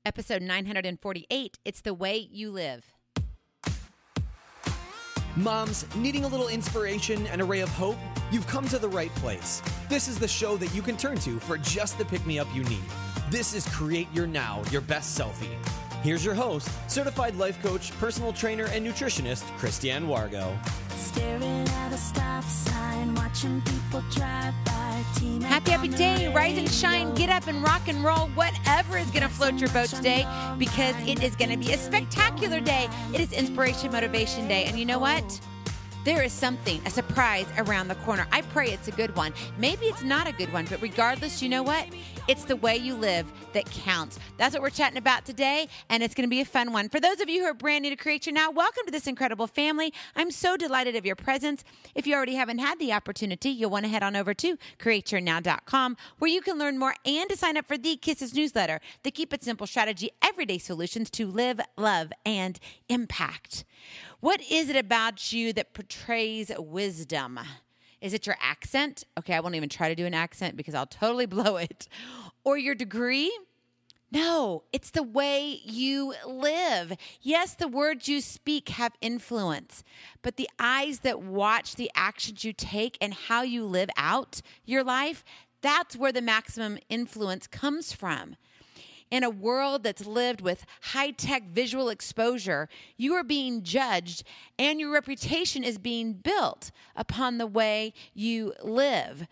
Episode 948, It's the Way You Live. Moms, needing a little inspiration and a ray of hope? You've come to the right place. This is the show that you can turn to for just the pick-me-up you need. This is Create Your Now, Your Best Selfie. Here's your host, certified life coach, personal trainer, and nutritionist, Christiane Wargo. Staring at a stop sign, watching people drive by. Happy day, rise and shine, get up and rock and roll, whatever is going to float your boat today, because it is going to be a spectacular day. It is Inspiration Motivation Day, and you know what? There is something, a surprise around the corner. I pray it's a good one. Maybe it's not a good one, but regardless, you know what? It's the way you live that counts. That's what we're chatting about today, and it's going to be a fun one. For those of you who are brand new to Create Your Now, welcome to this incredible family. I'm so delighted of your presence. If you already haven't had the opportunity, you'll want to head on over to createyournow.com, where you can learn more and to sign up for the Kisses newsletter, the Keep It Simple Strategy, everyday solutions to live, love, and impact. What is it about you that portrays wisdom? Is it your accent? Okay, I won't even try to do an accent because I'll totally blow it. Or your degree? No, it's the way you live. Yes, the words you speak have influence, but the eyes that watch the actions you take and how you live out your life, that's where the maximum influence comes from. In a world that's lived with high-tech visual exposure, you are being judged and your reputation is being built upon the way you live.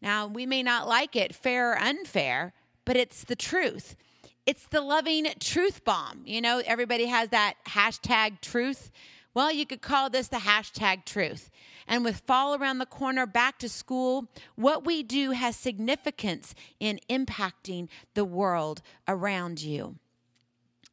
Now, we may not like it, fair or unfair, but it's the truth. It's the loving truth bomb. You know, everybody has that hashtag truth. Well, you could call this the hashtag truth. And with fall around the corner, back to school, what we do has significance in impacting the world around you.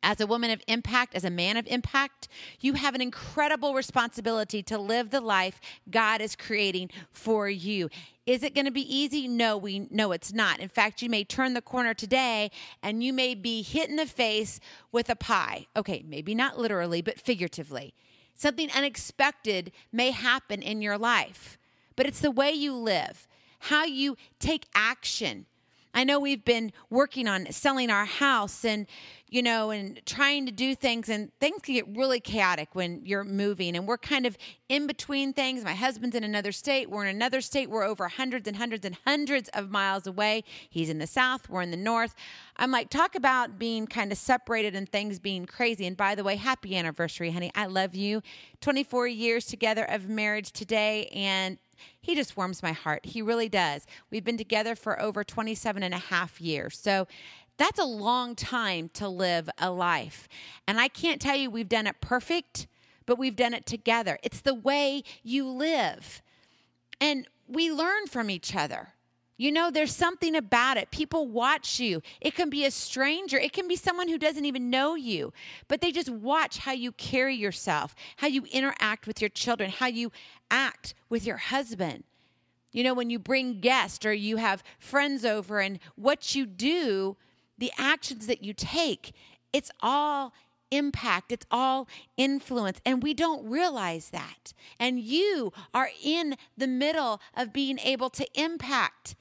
As a woman of impact, as a man of impact, you have an incredible responsibility to live the life God is creating for you. Is it going to be easy? No, we know it's not. In fact, you may turn the corner today and you may be hit in the face with a pie. Okay, maybe not literally, but figuratively. Something unexpected may happen in your life, but it's the way you live, how you take action. I know we've been working on selling our house and trying to do things, and things can get really chaotic when you're moving, and we're kind of in between things. My husband's in another state. We're in another state. We're over hundreds and hundreds and hundreds of miles away. He's in the south. We're in the north. I'm like, talk about being kind of separated and things being crazy. And by the way, happy anniversary, honey. I love you. 24 years together of marriage today, and he just warms my heart. He really does. We've been together for over 27 and a half years. So that's a long time to live a life. And I can't tell you we've done it perfect, but we've done it together. It's the way you live. And we learn from each other. You know, there's something about it. People watch you. It can be a stranger. It can be someone who doesn't even know you, but they just watch how you carry yourself, how you interact with your children, how you act with your husband. You know, when you bring guests or you have friends over and what you do, the actions that you take, it's all impact. It's all influence. And we don't realize that. And you are in the middle of being able to impact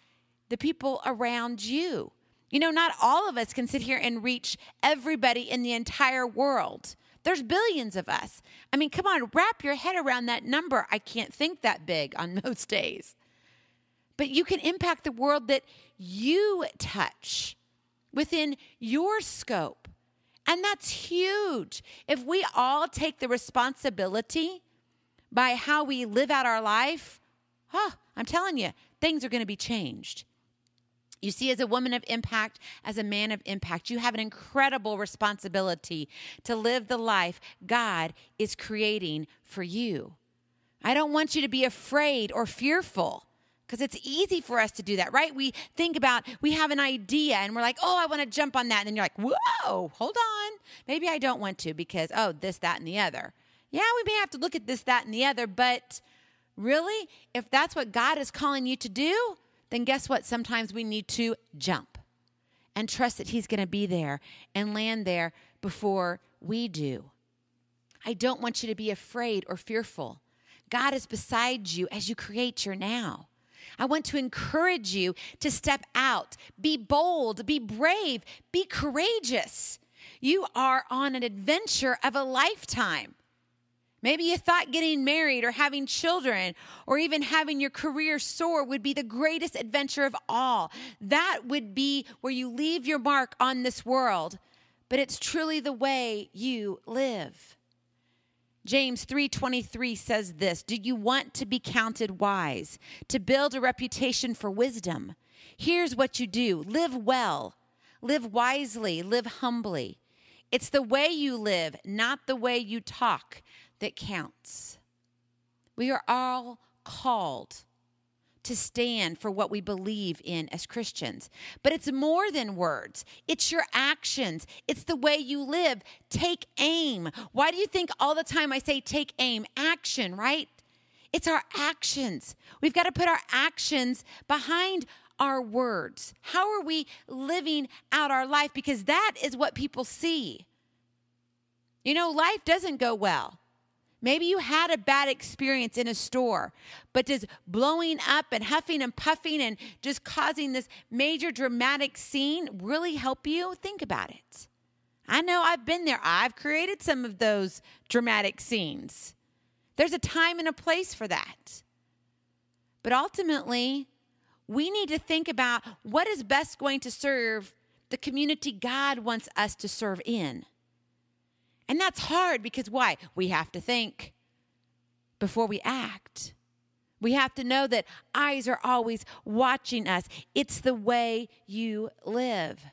the people around you. You know, not all of us can sit here and reach everybody in the entire world. There's billions of us. I mean, come on, wrap your head around that number. I can't think that big on most days. But you can impact the world that you touch within your scope. And that's huge. If we all take the responsibility by how we live out our life, I'm telling you, things are going to be changed. You see, as a woman of impact, as a man of impact, you have an incredible responsibility to live the life God is creating for you. I don't want you to be afraid or fearful, because it's easy for us to do that, right? We think about, we have an idea and we're like, I want to jump on that. And then you're like, whoa, hold on. Maybe I don't want to because, this, that, and the other. Yeah, we may have to look at this, that, and the other, but really, if that's what God is calling you to do, then guess what? Sometimes we need to jump and trust that He's going to be there and land there before we do. I don't want you to be afraid or fearful. God is beside you as you create your now. I want to encourage you to step out, be bold, be brave, be courageous. You are on an adventure of a lifetime. Maybe you thought getting married or having children or even having your career soar would be the greatest adventure of all. That would be where you leave your mark on this world. But it's truly the way you live. James 3:23 says this, do you want to be counted wise, to build a reputation for wisdom? Here's what you do. Live well, live wisely, live humbly. It's the way you live, not the way you talk, that counts. We are all called to stand for what we believe in as Christians. But it's more than words. It's your actions. It's the way you live. Take aim. Why do you think all the time I say take aim? Action, right? It's our actions. We've got to put our actions behind our words. How are we living out our life? Because that is what people see. You know, life doesn't go well. Maybe you had a bad experience in a store, but does blowing up and huffing and puffing and just causing this major dramatic scene really help you? Think about it. I know I've been there. I've created some of those dramatic scenes. There's a time and a place for that. But ultimately, we need to think about what is best going to serve the community God wants us to serve in. And that's hard because why? We have to think before we act. We have to know that eyes are always watching us. It's the way you live.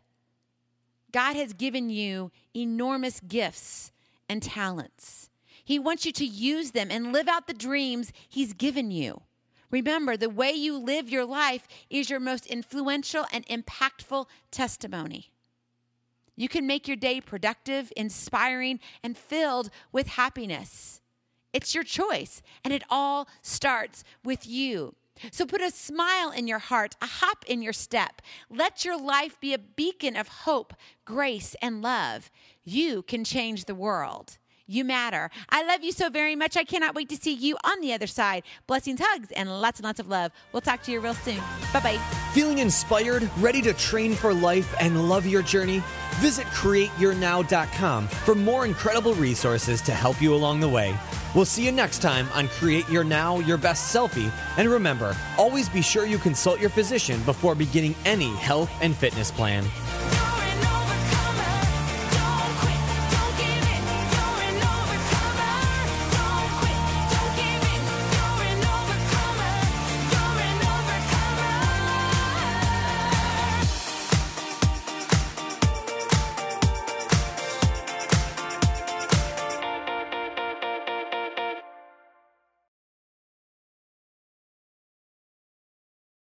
God has given you enormous gifts and talents. He wants you to use them and live out the dreams He's given you. Remember, the way you live your life is your most influential and impactful testimony. You can make your day productive, inspiring, and filled with happiness. It's your choice, and it all starts with you. So put a smile in your heart, a hop in your step. Let your life be a beacon of hope, grace, and love. You can change the world. You matter. I love you so very much. I cannot wait to see you on the other side. Blessings, hugs, and lots of love. We'll talk to you real soon. Bye-bye. Feeling inspired, ready to train for life, and love your journey? Visit CreateYourNow.com for more incredible resources to help you along the way. We'll see you next time on Create Your Now, Your Best Selfie. And remember, always be sure you consult your physician before beginning any health and fitness plan.